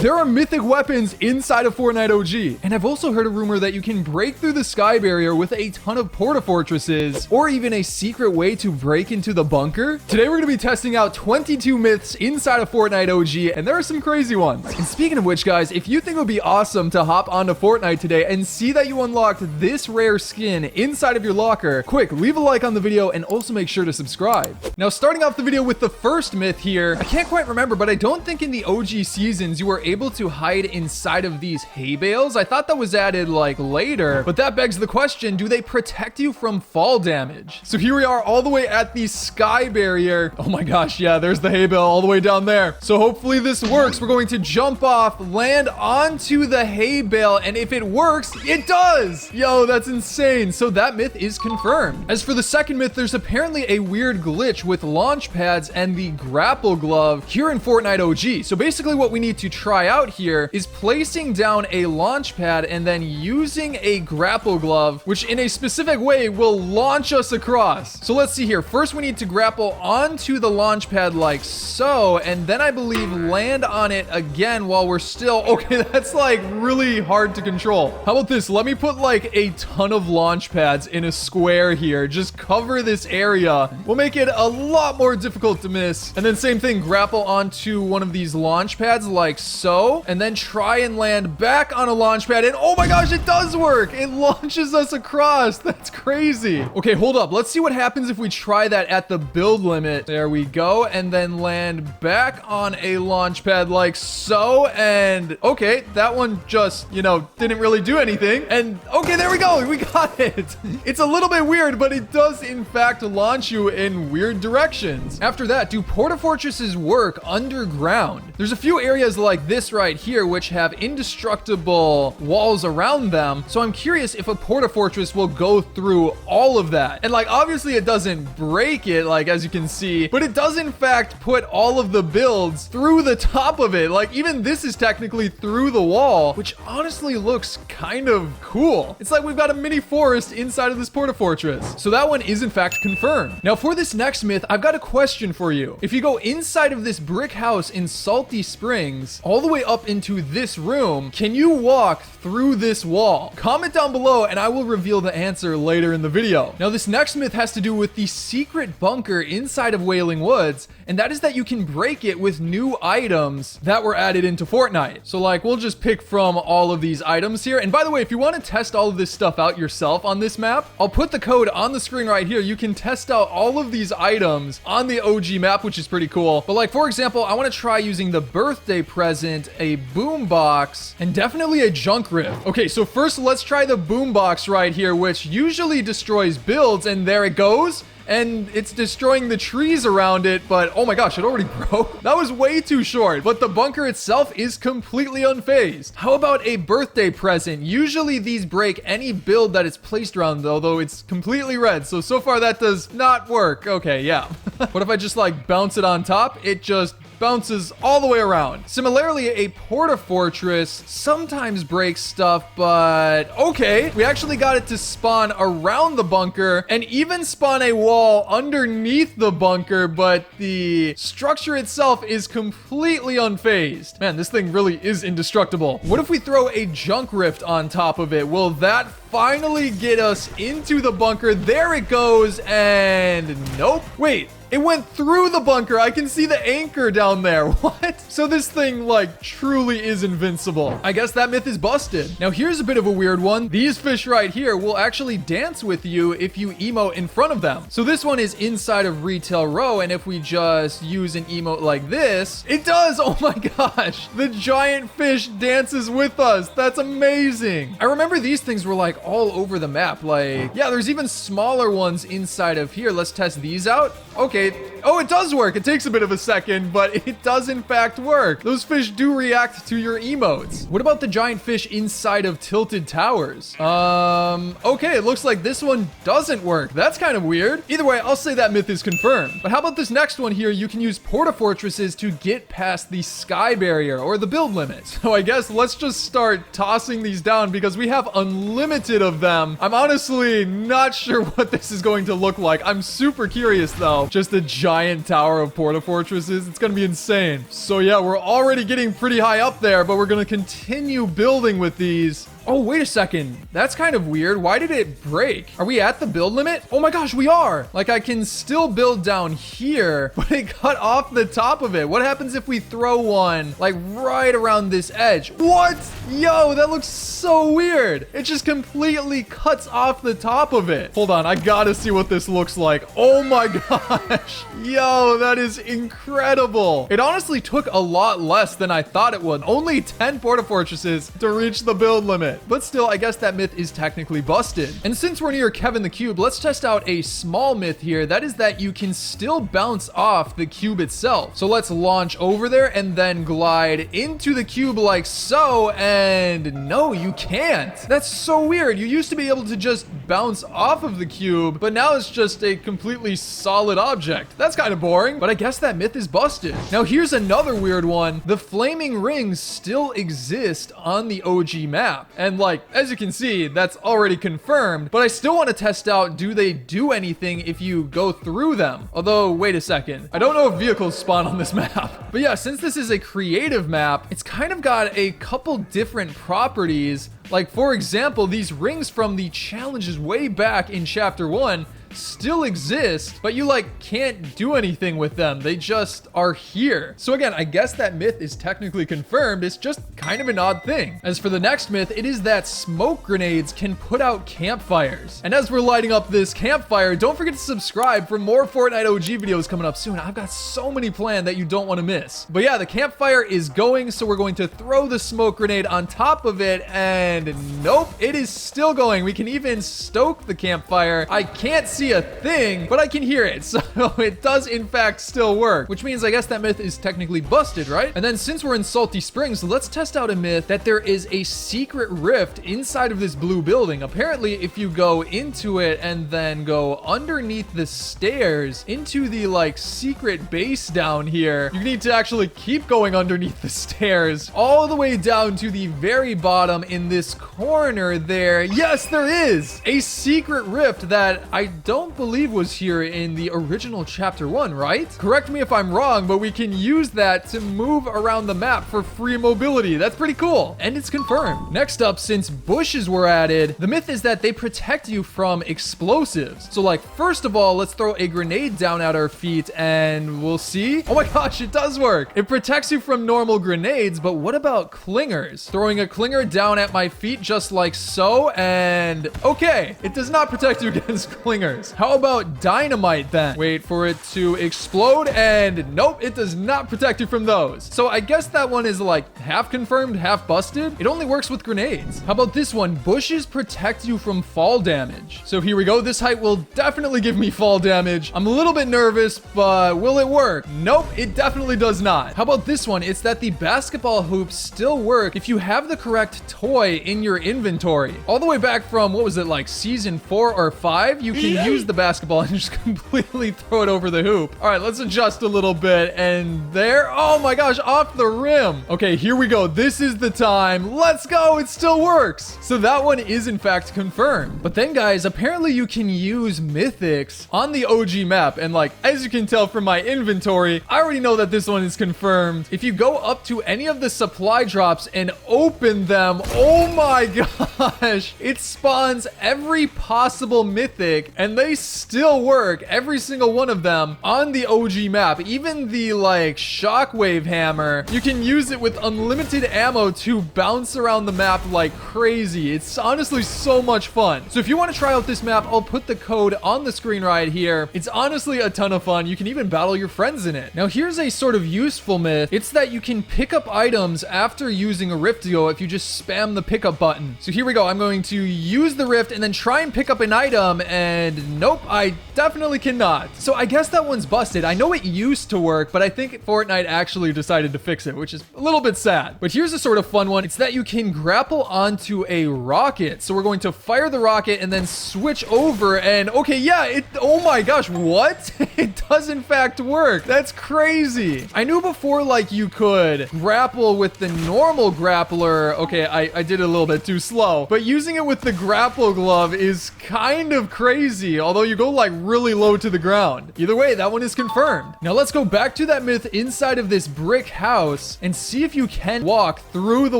There are mythic weapons inside of Fortnite OG. And I've also heard a rumor that you can break through the sky barrier with a ton of Porta Fortresses, or even a secret way to break into the bunker. Today, we're going to be testing out 22 myths inside of Fortnite OG, and there are some crazy ones. And speaking of which, guys, if you think it would be awesome to hop onto Fortnite today and see that you unlocked this rare skin inside of your locker, quick, leave a like on the video and also make sure to subscribe. Now, starting off the video with the first myth here, I can't quite remember, but I don't think in the OG seasons you were able to hide inside of these hay bales. I thought that was added like later, but that begs the question, do they protect you from fall damage? So here we are all the way at the sky barrier. Oh my gosh, yeah, there's the hay bale all the way down there. So hopefully this works. We're going to jump off, land onto the hay bale, and if it works, it does! Yo, that's insane. So that myth is confirmed. As for the second myth, there's apparently a weird glitch with launch pads and the grapple glove here in Fortnite OG. So basically what we need to try out here is placing down a launch pad and then using a grapple glove, which in a specific way will launch us across. So let's see here. First, we need to grapple onto the launch pad like so, and then I believe land on it again while we're still... Okay, that's like really hard to control. How about this? Let me put like a ton of launch pads in a square here. Just cover this area. We'll make it a lot more difficult to miss. And then same thing, grapple onto one of these launch pads like so, and then try and land back on a launch pad, and oh my gosh, it does work. It launches us across. That's crazy. Okay, hold up. Let's see what happens if we try that at the build limit. There we go. And then land back on a launch pad like so. And okay, that one just, didn't really do anything. And okay, there we go. We got it. It's a little bit weird, but it does in fact launch you in weird directions. After that, do Porta Fortresses work underground? There's a few areas like this right here which have indestructible walls around them. So I'm curious if a Porta Fortress will go through all of that. And like, obviously it doesn't break it, like as you can see, but it does in fact put all of the builds through the top of it. Like even this is technically through the wall, which honestly looks kind of cool. It's like we've got a mini forest inside of this Porta Fortress. So that one is in fact confirmed. Now for this next myth, I've got a question for you. If you go inside of this brick house in Salty Springs, all the way up into this room, can you walk through this wall? Comment down below and I will reveal the answer later in the video. Now this next myth has to do with the secret bunker inside of Wailing Woods, and that is that you can break it with new items that were added into Fortnite. So like, we'll just pick from all of these items here. And by the way, if you want to test all of this stuff out yourself on this map, I'll put the code on the screen right here. You can test out all of these items on the OG map, which is pretty cool. But like, for example, I want to try using the birthday present, a boombox, and definitely a junk rift. Okay, so first let's try the boombox right here, which usually destroys builds, and there it goes. And it's destroying the trees around it, but oh my gosh, it already broke. That was way too short, but the bunker itself is completely unfazed. How about a birthday present? Usually these break any build that is placed around, although it's completely red. So far that does not work. Okay, yeah. What if I just like bounce it on top? It just bounces all the way around. Similarly, a Porta Fortress sometimes breaks stuff, but okay. We actually got it to spawn around the bunker and even spawn a wall underneath the bunker, but the structure itself is completely unfazed. Man, this thing really is indestructible. What if we throw a junk rift on top of it? Will that finally get us into the bunker? There it goes, and nope. Wait. It went through the bunker. I can see the anchor down there. What? So this thing like truly is invincible. I guess that myth is busted. Now here's a bit of a weird one. These fish right here will actually dance with you if you emote in front of them. So this one is inside of Retail Row, and if we just use an emote like this, it does. Oh my gosh. The giant fish dances with us. That's amazing. I remember these things were like all over the map. Like, yeah, there's even smaller ones inside of here. Let's test these out. Okay. Oh, it does work. It takes a bit of a second, but it does in fact work. Those fish do react to your emotes. What about the giant fish inside of Tilted Towers? Okay, it looks like this one doesn't work. That's kind of weird. Either way, I'll say that myth is confirmed. But how about this next one here? You can use Porta Fortresses to get past the sky barrier or the build limit. So I guess let's just start tossing these down because we have unlimited of them. I'm honestly not sure what this is going to look like. I'm super curious though. Just a giant giant tower of Porta Fortresses. It's gonna be insane. So yeah, we're already getting pretty high up there, but we're gonna continue building with these. Oh, wait a second. That's kind of weird. Why did it break? Are we at the build limit? Oh my gosh, we are. Like, I can still build down here, but it cut off the top of it. What happens if we throw one, like, right around this edge? What? Yo, that looks so weird. It just completely cuts off the top of it. Hold on, I gotta see what this looks like. Oh my gosh. Yo, that is incredible. It honestly took a lot less than I thought it would. Only 10 Porta Fortresses to reach the build limit. But still, I guess that myth is technically busted. And since we're near Kevin the Cube, let's test out a small myth here. That is that you can still bounce off the cube itself. So let's launch over there and then glide into the cube like so. And no, you can't. That's so weird. You used to be able to just bounce off of the cube, but now it's just a completely solid object. That's kind of boring, but I guess that myth is busted. Now here's another weird one. The flaming rings still exist on the OG map. And like, as you can see, that's already confirmed, but I still want to test out, do they do anything if you go through them? Although, wait a second. I don't know if vehicles spawn on this map. But yeah, since this is a creative map, it's kind of got a couple different properties. Like, for example, these rings from the challenges way back in Chapter 1 still exist, but you like can't do anything with them. They just are here. So again, I guess that myth is technically confirmed. It's just kind of an odd thing. As for the next myth, it is that smoke grenades can put out campfires. And as we're lighting up this campfire, don't forget to subscribe for more Fortnite OG videos coming up soon. I've got so many planned that you don't want to miss. But yeah, the campfire is going, so we're going to throw the smoke grenade on top of it, and nope, it is still going. We can even stoke the campfire. I can't see a thing, but I can hear it, so it does in fact still work, which means I guess that myth is technically busted, right? And then since we're in Salty Springs, let's test out a myth that there is a secret rift inside of this blue building. Apparently, if you go into it and then go underneath the stairs into the like secret base down here, you need to actually keep going underneath the stairs all the way down to the very bottom in this corner there. Yes, there is a secret rift that I don't believe was here in the original Chapter 1, right? Correct me if I'm wrong, but we can use that to move around the map for free mobility. That's pretty cool. And it's confirmed. Next up, since bushes were added, the myth is that they protect you from explosives. So like, first of all, let's throw a grenade down at our feet and we'll see. Oh my gosh, it does work. It protects you from normal grenades, but what about clingers? Throwing a clinger down at my feet just like so, and okay, it does not protect you against clingers. How about dynamite then? Wait for it to explode, and nope, it does not protect you from those. So I guess that one is like half confirmed, half busted. It only works with grenades. How about this one? Bushes protect you from fall damage. So here we go. This height will definitely give me fall damage. I'm a little bit nervous, but will it work? Nope, it definitely does not. How about this one? It's that the basketball hoops still work if you have the correct toy in your inventory. All the way back from, what was it, like season 4 or 5, you can use the basketball and just completely throw it over the hoop. All right, let's adjust a little bit, and there, oh my gosh, off the rim. Okay, here we go. This is the time. Let's go. It still works. So that one is in fact confirmed. But then guys, apparently you can use mythics on the OG map, and like, as you can tell from my inventory, I already know that this one is confirmed. If you go up to any of the supply drops and open them, oh my gosh, it spawns every possible mythic, and they still work, every single one of them, on the OG map. Even the like shockwave hammer, you can use it with unlimited ammo to bounce around the map like crazy. It's honestly so much fun. So if you want to try out this map, I'll put the code on the screen right here. It's honestly a ton of fun. You can even battle your friends in it. Now here's a sort of useful myth. It's that you can pick up items after using a rift duo if you just spam the pickup button. So here we go. I'm going to use the rift and then try and pick up an item, and nope, I definitely cannot. So I guess that one's busted. I know it used to work, but I think Fortnite actually decided to fix it, which is a little bit sad. But here's a sort of fun one. It's that you can grapple onto a rocket. So we're going to fire the rocket and then switch over, and okay, yeah, oh my gosh, what? It does in fact work. That's crazy. I knew before like you could grapple with the normal grappler. Okay, I did it a little bit too slow, but using it with the grapple glove is kind of crazy. see, although you go like really low to the ground. Either way, that one is confirmed. Now let's go back to that myth inside of this brick house and see if you can walk through the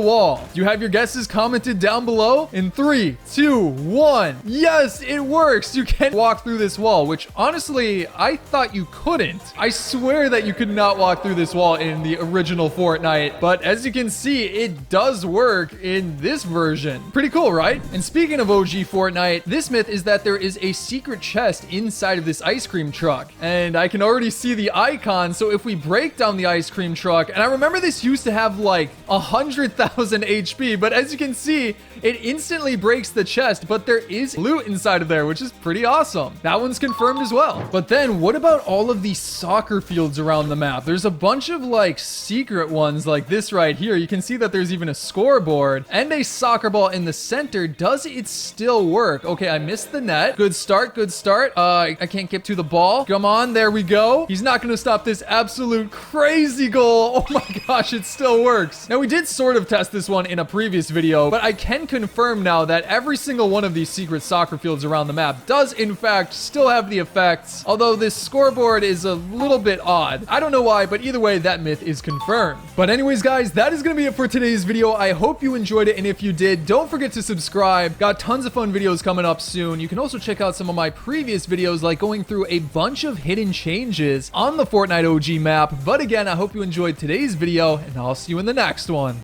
wall. Do you have your guesses commented down below? In 3, 2, 1. Yes, it works. You can walk through this wall, which honestly, I thought you couldn't. I swear that you could not walk through this wall in the original Fortnite, but as you can see, it does work in this version. Pretty cool, right? And speaking of OG Fortnite, this myth is that there is a secret chest inside of this ice cream truck, and I can already see the icon. So if we break down the ice cream truck, and I remember this used to have like 100,000 HP, but as you can see, it instantly breaks the chest, but there is loot inside of there, which is pretty awesome. That one's confirmed as well. But then what about all of these soccer fields around the map? There's a bunch of like secret ones like this right here. You can see that there's even a scoreboard and a soccer ball in the center. Does it still work? Okay, I missed the net. Good start, good start. I can't get to the ball. Come on, there we go. He's not gonna stop this absolute crazy goal. Oh my gosh, it still works. Now we did sort of test this one in a previous video, but I can confirm now that every single one of these secret soccer fields around the map does in fact still have the effects, although this scoreboard is a little bit odd. I don't know why, but either way, that myth is confirmed. But anyways, guys, that is gonna be it for today's video. I hope you enjoyed it, and if you did, don't forget to subscribe. Got tons of fun videos coming up soon. You can also check out some of my previous videos, like going through a bunch of hidden changes on the Fortnite OG map. But again, I hope you enjoyed today's video, and I'll see you in the next one.